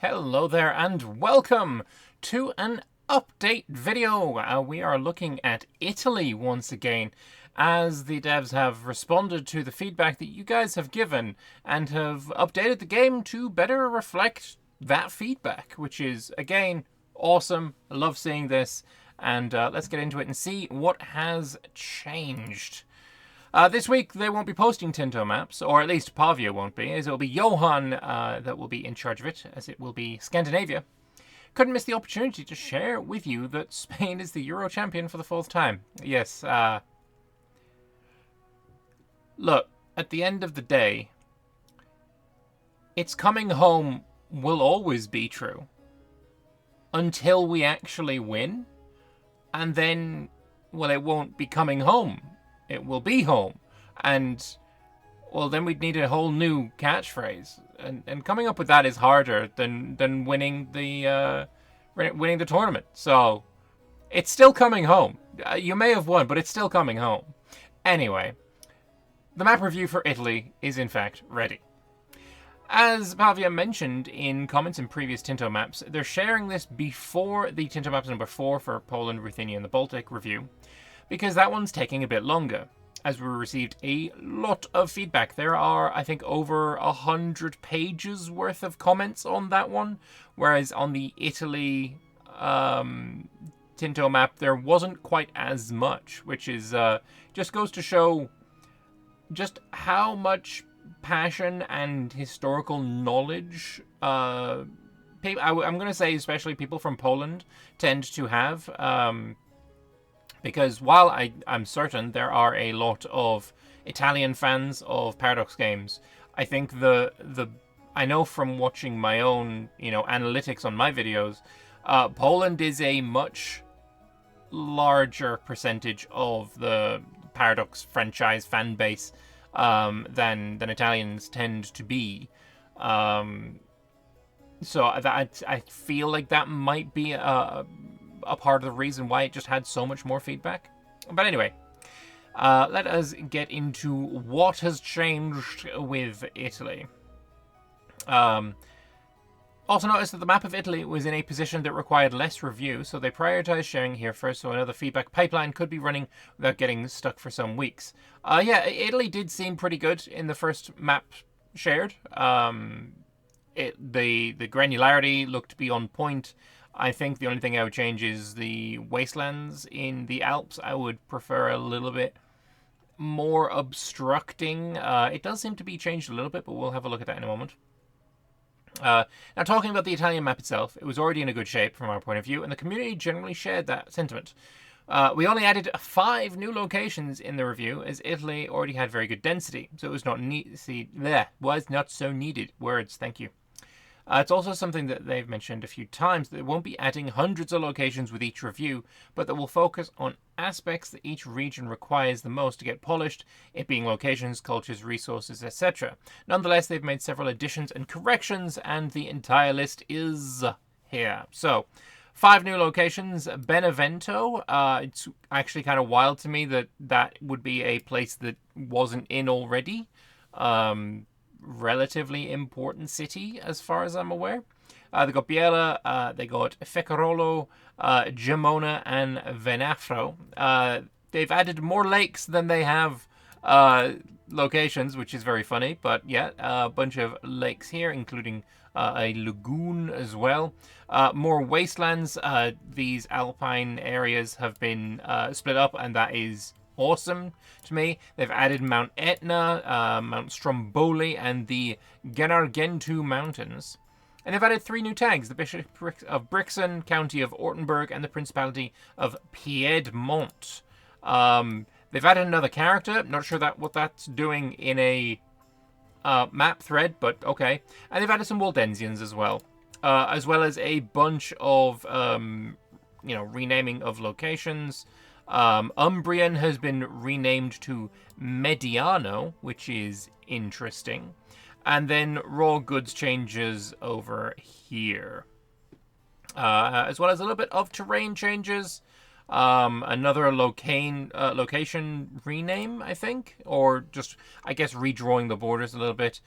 Hello there and welcome to an update video. We are looking at Italy once again as the devs have responded to the feedback that you guys have given and have updated the game to better reflect that feedback, which is, again, awesome. I love seeing this, and let's get into it and see what has changed. This week, they won't be posting Tinto Maps, or at least Pavia won't be, as it will be Johan that will be in charge of it, as it will be Scandinavia. Couldn't miss the opportunity to share with you that Spain is the Euro champion for the fourth time. Yes, look, at the end of the day, it's coming home will always be true. Until we actually win, and then, well, it won't be coming home. It will be home. And, well, then we'd need a whole new catchphrase. And coming up with that is harder than winning the tournament. So, it's still coming home. You may have won, but it's still coming home. Anyway, the map review for Italy is, in fact, ready. As Pavia mentioned in comments in previous Tinto Maps, they're sharing this before the Tinto Maps number 4 for Poland, Ruthenia, and the Baltic review, because that one's taking a bit longer, as we received a lot of feedback. There are, I think, over 100 pages worth of comments on that one, whereas on the Italy Tinto Map, there wasn't quite as much, which is just goes to show just how much passion and historical knowledge I'm going to say especially people from Poland tend to have. Because while I'm certain there are a lot of Italian fans of Paradox games, I think I know from watching my own, analytics on my videos, Poland is a much larger percentage of the Paradox franchise fan base than Italians tend to be. So I feel like that might be a part of the reason why it just had so much more feedback. But anyway, let us get into what has changed with Italy. Also noticed that the map of Italy was in a position that required less review, so they prioritized sharing here first, so another feedback pipeline could be running without getting stuck for some weeks. Yeah, Italy did seem pretty good in the first map shared. The granularity looked to be on point. I think the only thing I would change is the wastelands in the Alps. I would prefer a little bit more obstructing. It does seem to be changed a little bit, but we'll have a look at that in a moment. Now, talking about the Italian map itself, it was already in a good shape from our point of view, and the community generally shared that sentiment. We only added 5 new locations in the review, as Italy already had very good density, so it was not so needed. Words, thank you. It's also something that they've mentioned a few times, that they won't be adding hundreds of locations with each review, but that will focus on aspects that each region requires the most to get polished, it being locations, cultures, resources, etc. Nonetheless, they've made several additions and corrections, and the entire list is here. So, 5 new locations. Benevento. It's actually kind of wild to me that would be a place that wasn't in already. Relatively important city as far as I'm aware. They got Biella, they got Fecarolo, Gemona, and Venafro. They've added more lakes than they have locations, which is very funny, but yeah, a bunch of lakes here, including a lagoon as well. More wastelands. These alpine areas have been split up, and that is awesome to me. They've added Mount Etna, Mount Stromboli, and the Gennargentu Mountains. And they've added 3 new tags, the Bishopric of Brixen, County of Ortenburg, and the Principality of Piedmont. They've added another character. Not sure what that's doing in a map thread, but okay. And they've added some Waldensians as well as a bunch of renaming of locations. Umbrian has been renamed to Mediano, which is interesting. And then raw goods changes over here. As well as a little bit of terrain changes. Another location rename, I think, or just, I guess, redrawing the borders a little bit.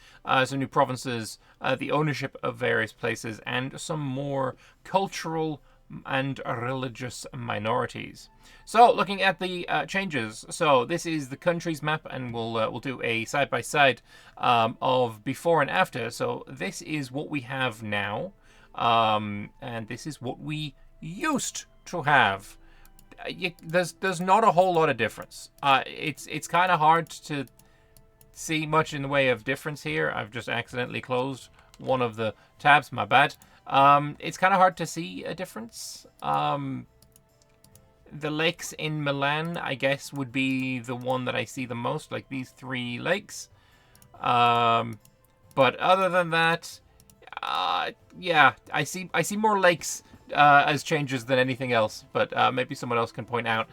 Some new provinces, the ownership of various places, and some more cultural and religious minorities. So, looking at the changes, so this is the country's map, and we'll do a side by side of before and after. So this is what we have now, and this is what we used to have. There's not a whole lot of difference. It's kind of hard to see much in the way of difference here. I've just accidentally closed one of the tabs. My bad. It's kind of hard to see a difference. The lakes in Milan, I guess, would be the one that I see the most, like these 3 lakes. But other than that, yeah, I see more lakes as changes than anything else. But maybe someone else can point out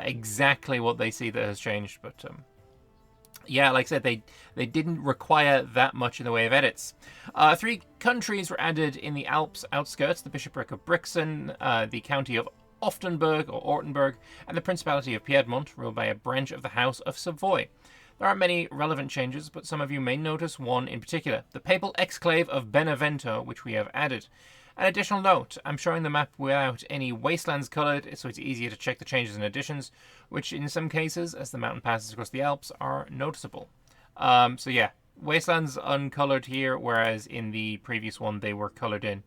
exactly what they see that has changed. But yeah, like I said, they didn't require that much in the way of edits. 3 countries were added in the Alps outskirts: the bishopric of Brixen, the county of Offenburg or Ortenburg, and the Principality of Piedmont, ruled by a branch of the House of Savoy. There aren't many relevant changes, but some of you may notice one in particular: the papal exclave of Benevento, which we have added. An additional note: I'm showing the map without any wastelands coloured, so it's easier to check the changes and additions, which in some cases, as the mountain passes across the Alps, are noticeable. So yeah, wastelands uncoloured here, whereas in the previous one they were coloured in.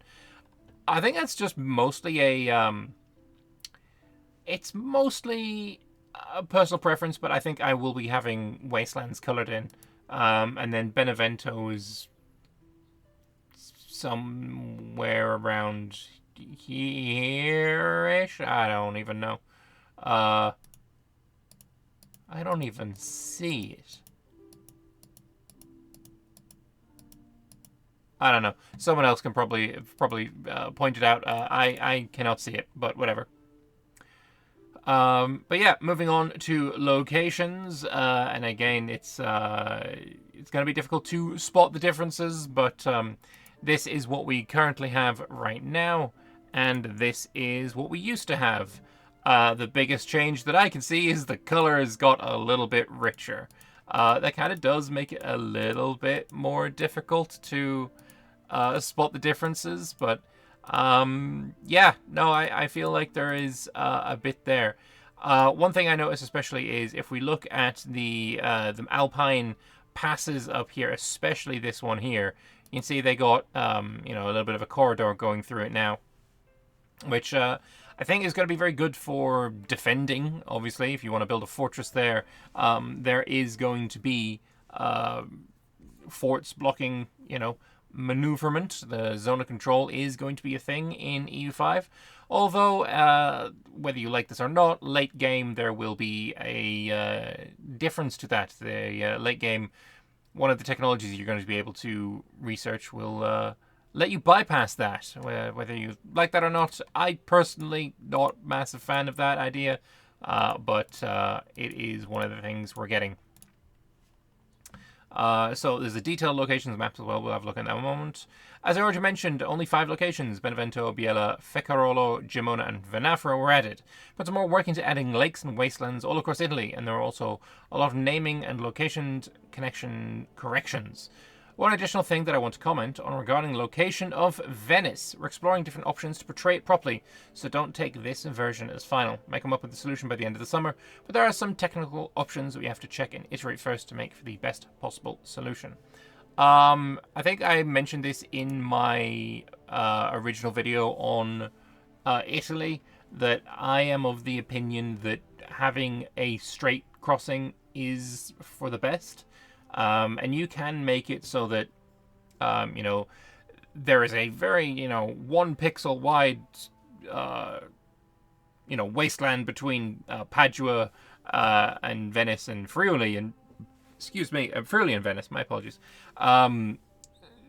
I think that's just mostly it's mostly a personal preference, but I think I will be having wastelands coloured in. And then Benevento is somewhere around here-ish. I don't even know. I don't even see it. I don't know. Someone else can probably point it out. I cannot see it, but whatever. But yeah, moving on to locations, and again, it's going to be difficult to spot the differences, but this is what we currently have right now, and this is what we used to have. The biggest change that I can see is the color has got a little bit richer. That kind of does make it a little bit more difficult to spot the differences, but yeah, no, I feel like there is a bit there. One thing I notice especially is if we look at the Alpine passes up here, especially this one here, you can see they got a little bit of a corridor going through it now, which I think is going to be very good for defending. Obviously, if you want to build a fortress there, there is going to be forts blocking, maneuverment. The zone of control is going to be a thing in EU5. Although, whether you like this or not, late game there will be a difference to that. The late game, one of the technologies you're going to be able to research will let you bypass that. Whether you like that or not, I personally not massive fan of that idea, but it is one of the things we're getting. So there's the detailed locations maps as well. We'll have a look at that in a moment. As I already mentioned, only 5 locations, Benevento, Biella, Feccarolo, Gemona, and Venafro, were added. But some more work into adding lakes and wastelands all across Italy, and there are also a lot of naming and location connection corrections. One additional thing that I want to comment on regarding the location of Venice. We're exploring different options to portray it properly, so don't take this version as final. Might come up with a solution by the end of the summer, but there are some technical options that we have to check and iterate first to make for the best possible solution. I think I mentioned this in my original video on Italy, that I am of the opinion that having a straight crossing is for the best. And you can make it so that, there is a very, 1 pixel wide, wasteland between Padua and Venice and Friuli and, Friuli and Venice, my apologies.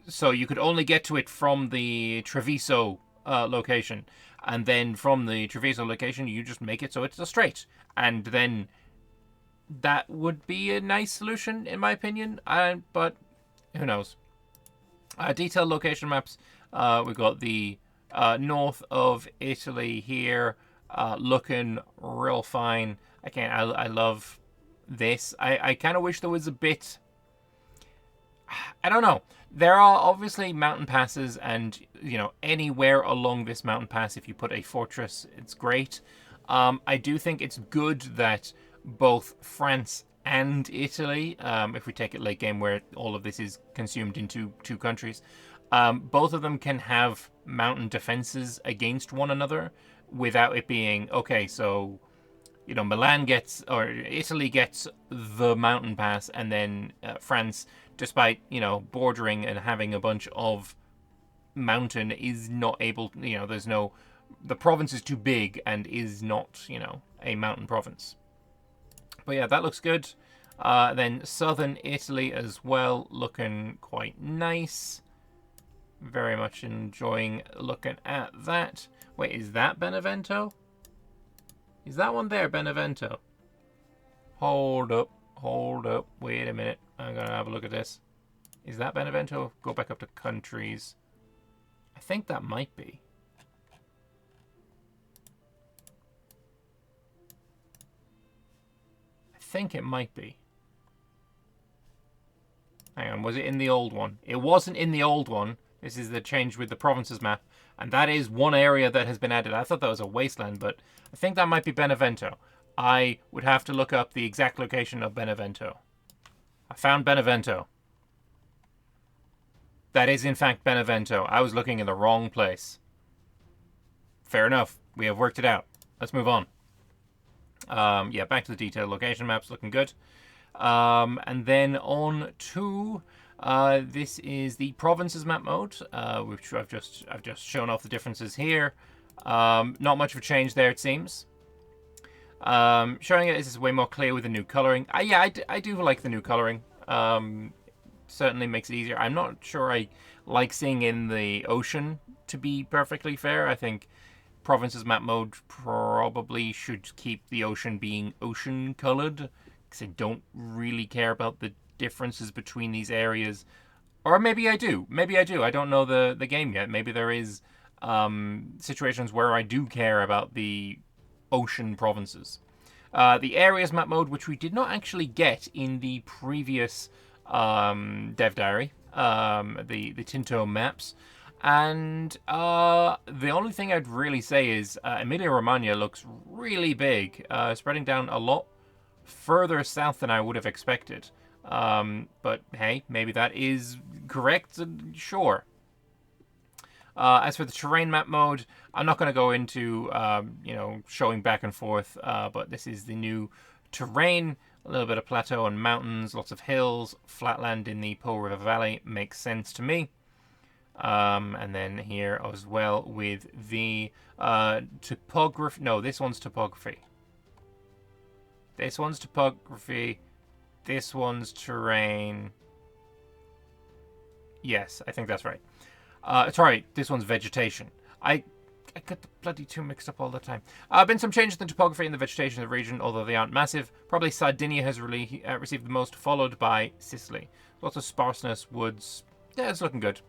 So you could only get to it from the Treviso location. And then from the Treviso location, you just make it so it's a straight. And then that would be a nice solution, in my opinion, but who knows. Detailed location maps. We've got the north of Italy here, looking real fine. Again, I love this. I kind of wish there was a bit. I don't know. There are obviously mountain passes, and anywhere along this mountain pass, if you put a fortress, it's great. I do think it's good that both France and Italy, if we take it late game where all of this is consumed into two countries, both of them can have mountain defenses against one another without it being okay. So Milan gets, or Italy gets the mountain pass, and then France, despite bordering and having a bunch of mountain, is not able. There's no, the province is too big and is not a mountain province. But yeah, that looks good. Then southern Italy as well, looking quite nice. Very much enjoying looking at that. Wait, is that Benevento? Is that one there, Benevento? Hold up. Wait a minute. I'm going to have a look at this. Is that Benevento? Go back up to countries. I think that might be. I think it might be. Hang on, was it in the old one? It wasn't in the old one. This is the change with the provinces map. And that is one area that has been added. I thought that was a wasteland, but I think that might be Benevento. I would have to look up the exact location of Benevento. I found Benevento. That is, in fact, Benevento. I was looking in the wrong place. Fair enough. We have worked it out. Let's move on. Yeah, back to the detailed location maps. Looking good. And then on to... this is the provinces map mode, which I've just shown off the differences here. Not much of a change there, it seems. Showing it is way more clear with the new coloring. Yeah, I do like the new coloring. Certainly makes it easier. I'm not sure I like seeing in the ocean, to be perfectly fair. I think provinces map mode probably should keep the ocean being ocean colored, because I don't really care about the differences between these areas. Or maybe I do. I don't know the game yet. Maybe there is situations where I do care about the ocean provinces. The areas map mode, which we did not actually get in the previous dev diary, the Tinto Maps. And the only thing I'd really say is Emilia-Romagna looks really big, spreading down a lot further south than I would have expected. But hey, maybe that is correct, sure. As for the terrain map mode, I'm not going to go into, showing back and forth, but this is the new terrain. A little bit of plateau and mountains, lots of hills, flatland in the Po River Valley makes sense to me. And then here as well with the topography. No, this one's topography. This one's topography. This one's terrain. Yes, I think that's right. Sorry, this one's vegetation. I get the bloody two mixed up all the time. Been some changes in the topography and the vegetation of the region, although they aren't massive. Probably Sardinia has really received the most, followed by Sicily. Lots of sparseness, woods. Yeah, it's looking good.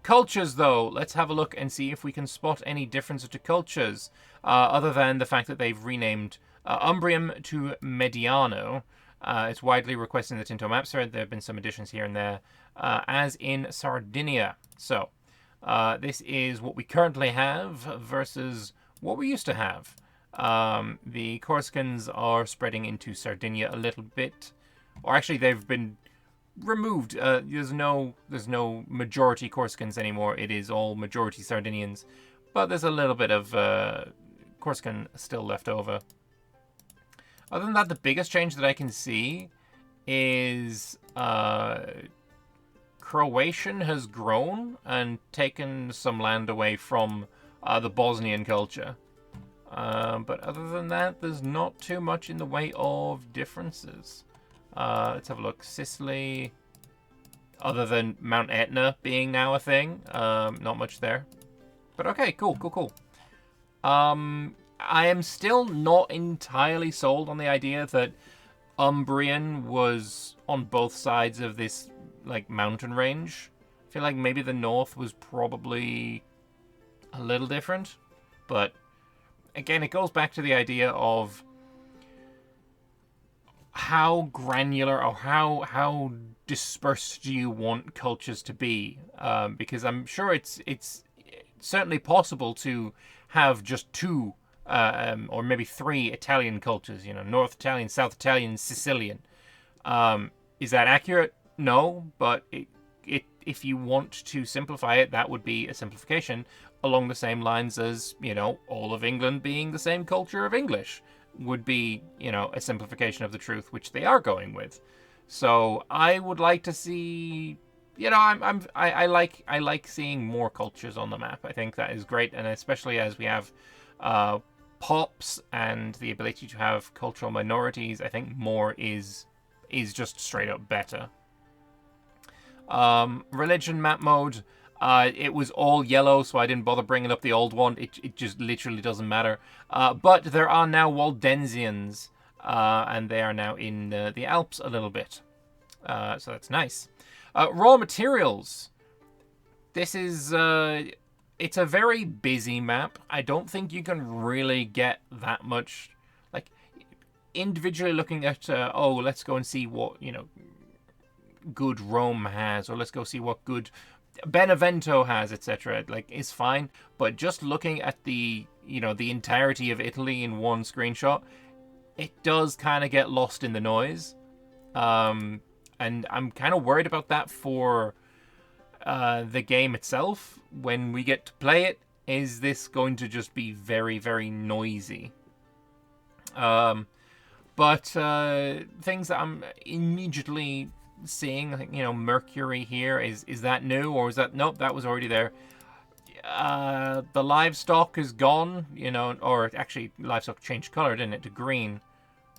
Cultures, though, let's have a look and see if we can spot any difference to cultures, other than the fact that they've renamed Umbrium to Mediano. It's widely requested in the Tinto Maps thread. There have been some additions here and there, as in Sardinia. So, this is what we currently have versus what we used to have. The Corsicans are spreading into Sardinia a little bit. Or actually, they've been removed. There's no majority Corsicans anymore. It is all majority Sardinians. But there's a little bit of Corsican still left over. Other than that, the biggest change that I can see is Croatian has grown and taken some land away from the Bosnian culture. But other than that, there's not too much in the way of differences. Let's have a look. Sicily, other than Mount Etna being now a thing, not much there. But okay, cool. I am still not entirely sold on the idea that Umbrian was on both sides of this, like, mountain range. I feel like maybe the north was probably a little different, but again, it goes back to the idea of how granular or how dispersed do you want cultures to be? Because I'm sure it's certainly possible to have just two or maybe three Italian cultures. North Italian, South Italian, Sicilian. Is that accurate? No, but if you want to simplify it, that would be a simplification along the same lines as, all of England being the same culture of English would be, a simplification of the truth, which they are going with. So I would like to see, I like seeing more cultures on the map. I think that is great, and especially as we have pops and the ability to have cultural minorities, I think more is just straight up better. Religion map mode, it was all yellow, so I didn't bother bringing up the old one. It just literally doesn't matter. But there are now Waldensians, and they are now in the Alps a little bit. So that's nice. Raw materials. This is it's a very busy map. I don't think you can really get that much, like, individually looking at, let's go and see what, good Rome has, or let's go see what good Benevento has, etc. Like, is fine, but just looking at the entirety of Italy in one screenshot, it does kind of get lost in the noise. And I'm kind of worried about that for the game itself. When we get to play it, is this going to just be very, very noisy? But things that I'm immediately seeing, I think, Mercury here, is that new, or is that, nope, that was already there. The livestock is gone, or actually livestock changed color, didn't it, to green.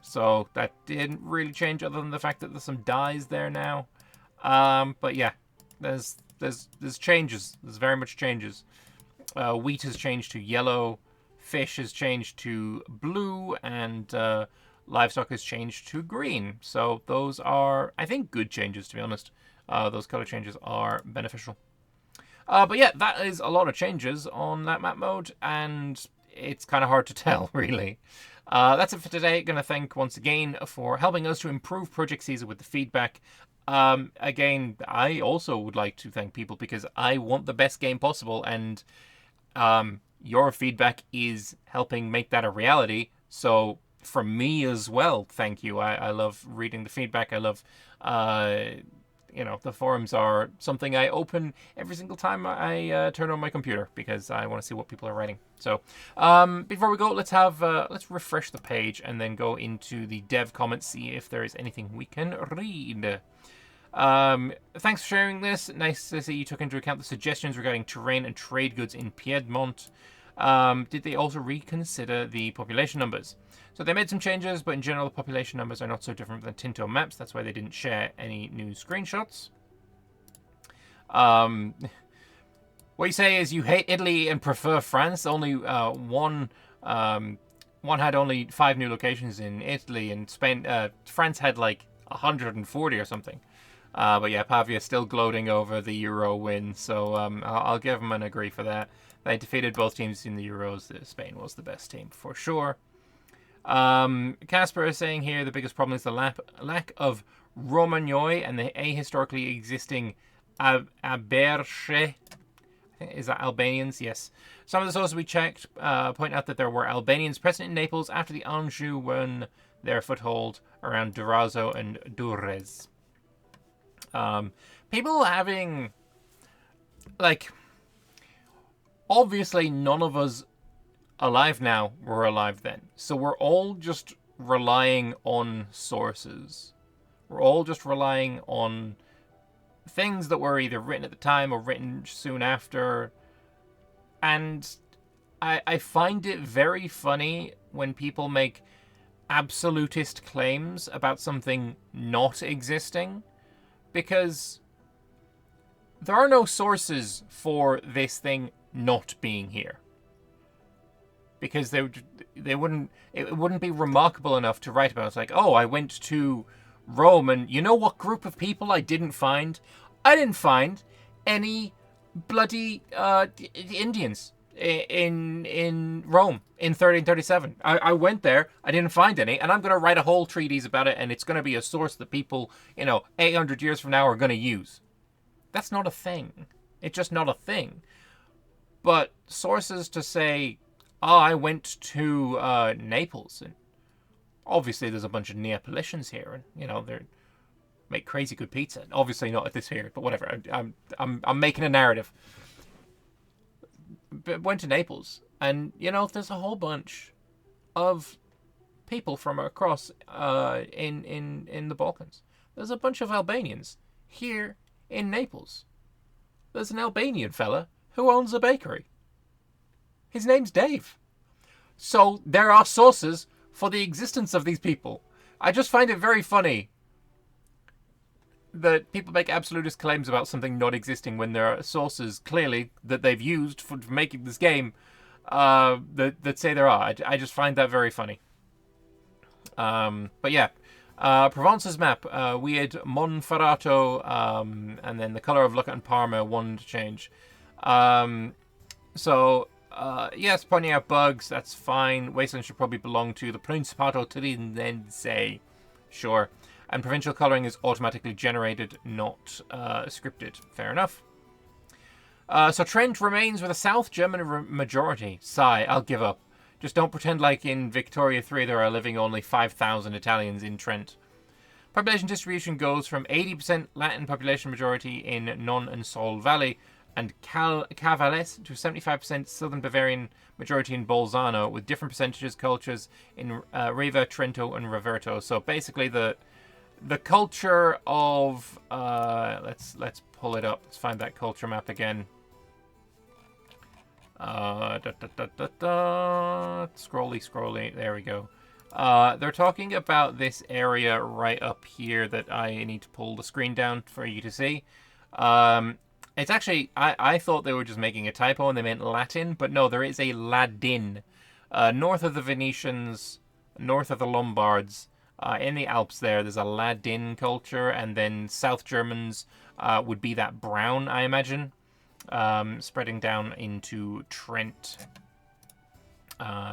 So that didn't really change, other than the fact that there's some dyes there now. But yeah, there's changes. There's very much changes. Wheat has changed to yellow, fish has changed to blue, and livestock has changed to green. So those are, I think, good changes, to be honest. Those color changes are beneficial. But yeah, that is a lot of changes on that map mode, and it's kind of hard to tell, really. That's it for today. Going to thank once again for helping us to improve Project Caesar with the feedback. Again, I also would like to thank people because I want the best game possible, and your feedback is helping make that a reality. So from me as well, thank you. I love reading the feedback. I love, the forums are something I open every single time I turn on my computer because I want to see what people are writing. So before we go, let's refresh the page and then go into the dev comments, see if there is anything we can read. Thanks for sharing this. Nice to see you took into account the suggestions regarding terrain and trade goods in Piedmont. Did they also reconsider the population numbers? So they made some changes, but in general the population numbers are not so different than Tinto Maps. That's why they didn't share any new screenshots. What you say is you hate Italy and prefer France. Only one had only 5 new locations in Italy, and Spain. France had like 140 or something. But yeah, Pavia's still gloating over the Euro win, so I'll give him an agree for that. They defeated both teams in the Euros. Spain was the best team for sure. Casper is saying here the biggest problem is the lack of Romagnoli and the ahistorically existing Aberche. Is that Albanians? Yes. Some of the sources we checked point out that there were Albanians present in Naples after the Anjou won their foothold around Durazzo and Durrës. People having, like, obviously none of us alive now were alive then. So we're all just relying on sources. We're all just relying on things that were either written at the time or written soon after. And I find it very funny when people make absolutist claims about something not existing, because there are no sources for this thing not being here. Because it wouldn't be remarkable enough to write about. It's like, oh, I went to Rome, and you know what group of people I didn't find? I didn't find any bloody Indians. in Rome in 1337. I went there, I didn't find any, and I'm going to write a whole treatise about it, and it's going to be a source that people, 800 years from now are going to use. That's not a thing. It's just not a thing. But sources to say, oh, I went to Naples, and obviously there's a bunch of Neapolitans here, and they make crazy good pizza. Obviously not at this here, but whatever. I'm making a narrative. But went to Naples, and there's a whole bunch of people from across in the Balkans. There's a bunch of Albanians here in Naples. There's an Albanian fella who owns a bakery. His name's Dave. So there are sources for the existence of these people. I just find it very funny that people make absolutist claims about something not existing when there are sources clearly that they've used for making this game that say there are. I just find that very funny. But yeah, Provence's map. We had Monferrato, and then the color of Lucca and Parma, one to change. Yes, pointing out bugs, that's fine. Wasteland should probably belong to the Principato Tirinense. Sure. And provincial colouring is automatically generated, not scripted. Fair enough. So Trent remains with a South German majority. Sigh, I'll give up. Just don't pretend like in Victoria 3 there are living only 5,000 Italians in Trent. Population distribution goes from 80% Latin population majority in Non and Sol Valley and Cavales to 75% Southern Bavarian majority in Bolzano, with different percentages cultures in Riva, Trento, and Rovereto. So basically the culture of let's pull it up. Let's find that culture map again. Scrolly. There we go. They're talking about this area right up here that I need to pull the screen down for you to see. It's actually, I thought they were just making a typo and they meant Latin, but no, there is a Ladin. North of the Venetians, north of the Lombards, in the Alps there's a Ladin culture, and then South Germans would be that brown, I imagine, spreading down into Trent.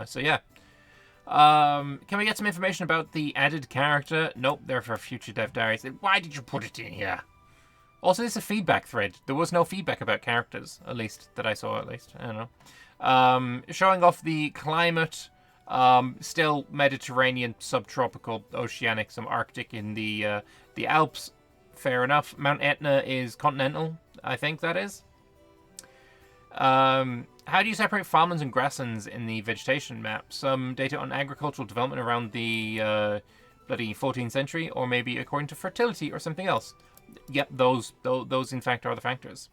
So yeah. Can we get some information about the added character? Nope, they're for future dev diaries. Why did you put it in here? Also, this is a feedback thread. There was no feedback about characters, at least, that I saw, at least. I don't know. Showing off the climate. Still Mediterranean, subtropical, oceanic, some Arctic in the Alps. Fair enough. Mount Etna is continental, I think that is. How do you separate farmlands and grasslands in the vegetation map? Some data on agricultural development around the bloody 14th century, or maybe according to fertility or something else. Yep, those in fact are the factors.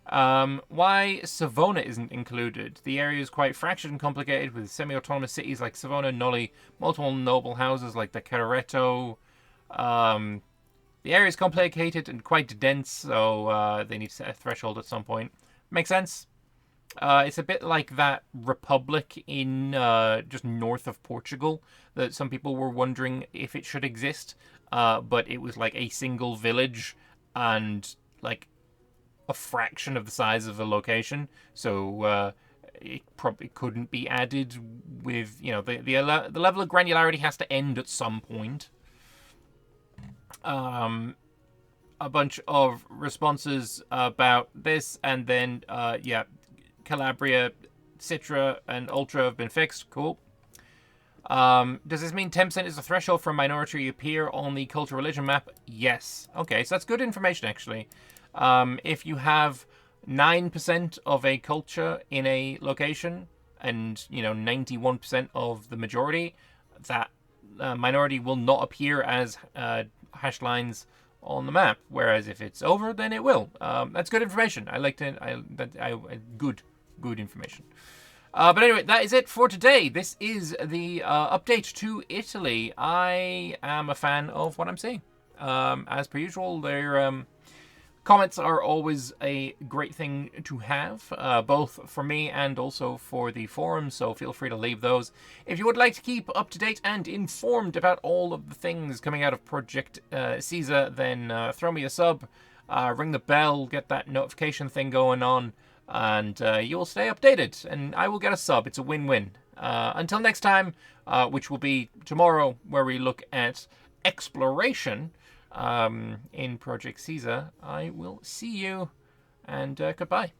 Why Savona isn't included? The area is quite fractured and complicated, with semi-autonomous cities like Savona, Noli, multiple noble houses like the Carretto. The area is complicated and quite dense, so they need to set a threshold at some point. Makes sense. It's a bit like that republic in just north of Portugal that some people were wondering if it should exist, but it was like a single village and like a fraction of the size of the location, so it probably couldn't be added with, the level of granularity has to end at some point. A bunch of responses about this, and then Calabria, Citra, and Ultra have been fixed. Cool. Does this mean 10% is the threshold for a minority to appear on the culture religion map? Yes. Okay, so that's good information, actually. If you have 9% of a culture in a location and, 91% of the majority, that minority will not appear as hash lines on the map. Whereas if it's over, then it will. That's good information. I like to. Good information. But anyway, that is it for today. This is the update to Italy. I am a fan of what I'm seeing. As per usual, their comments are always a great thing to have, both for me and also for the forum, so feel free to leave those. If you would like to keep up to date and informed about all of the things coming out of Project Caesar, then throw me a sub, ring the bell, get that notification thing going on. and you'll stay updated, and I will get a sub. It's a win-win. Until next time, which will be tomorrow, where we look at exploration in Project Caesar, I will see you, and goodbye.